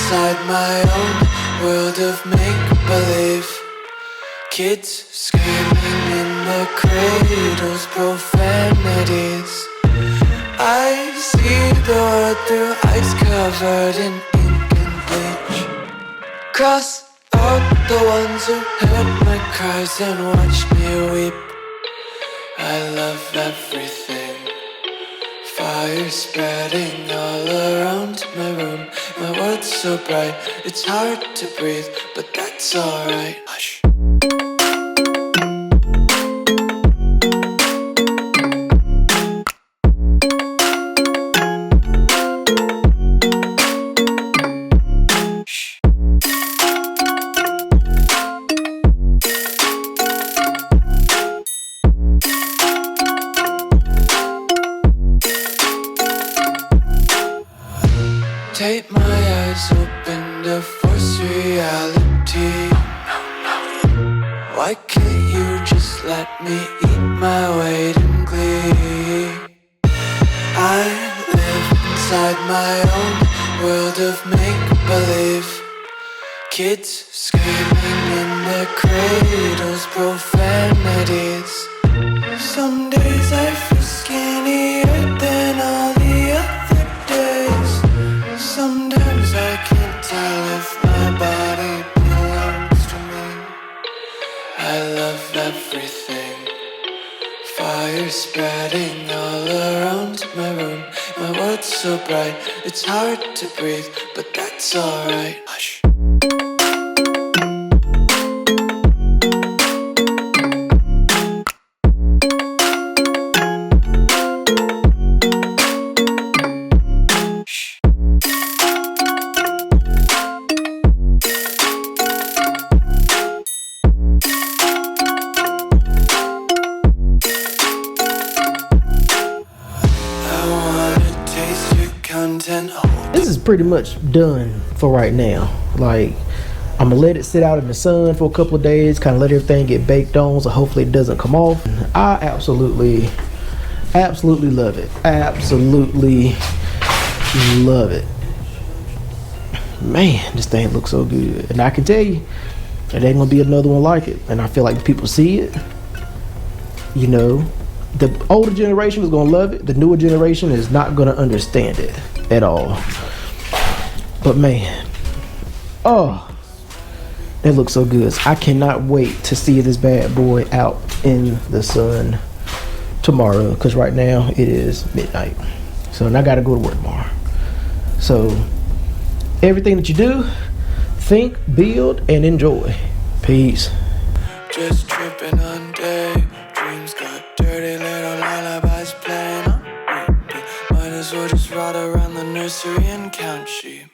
inside my own world of make-believe. Kids screaming in the cradles, profanities. I see the world through eyes covered in ink and bleach. Cross out the ones who heard my cries and watched me weep. I love everything. Fire spreading all around my room. My world's so bright, it's hard to breathe, but that's alright. Hush. Take my eyes open to force reality. Why can't you just let me eat my weight in glee? I live inside my own world of make-believe. Kids screaming in their cradles, profanities. Some days I feel skinnier than all the other days. Sometimes I can't tell if my body belongs to me. I love everything. Fire spreading all around my room. My world's so bright, it's hard to breathe, but that's alright. Hush. This is pretty much done for right now. Like, I'm gonna let it sit out in the sun for a couple of days, kind of let everything get baked on, so hopefully it doesn't come off. I absolutely love it. Absolutely love it. Man, this thing looks so good. And I can tell you, there ain't gonna be another one like it. And I feel like people see it, you know, the older generation is gonna love it. The newer generation is not gonna understand it at all. But man, oh, that looks so good. I cannot wait to see this bad boy out in the sun tomorrow, because right now it is midnight. So and I gotta go to work tomorrow. So everything that you do, think, build, and enjoy. Peace. Just tripping on day. Dreams got dirty little lullabies playing on repeat. Might as well just ride around the nursery and count sheep.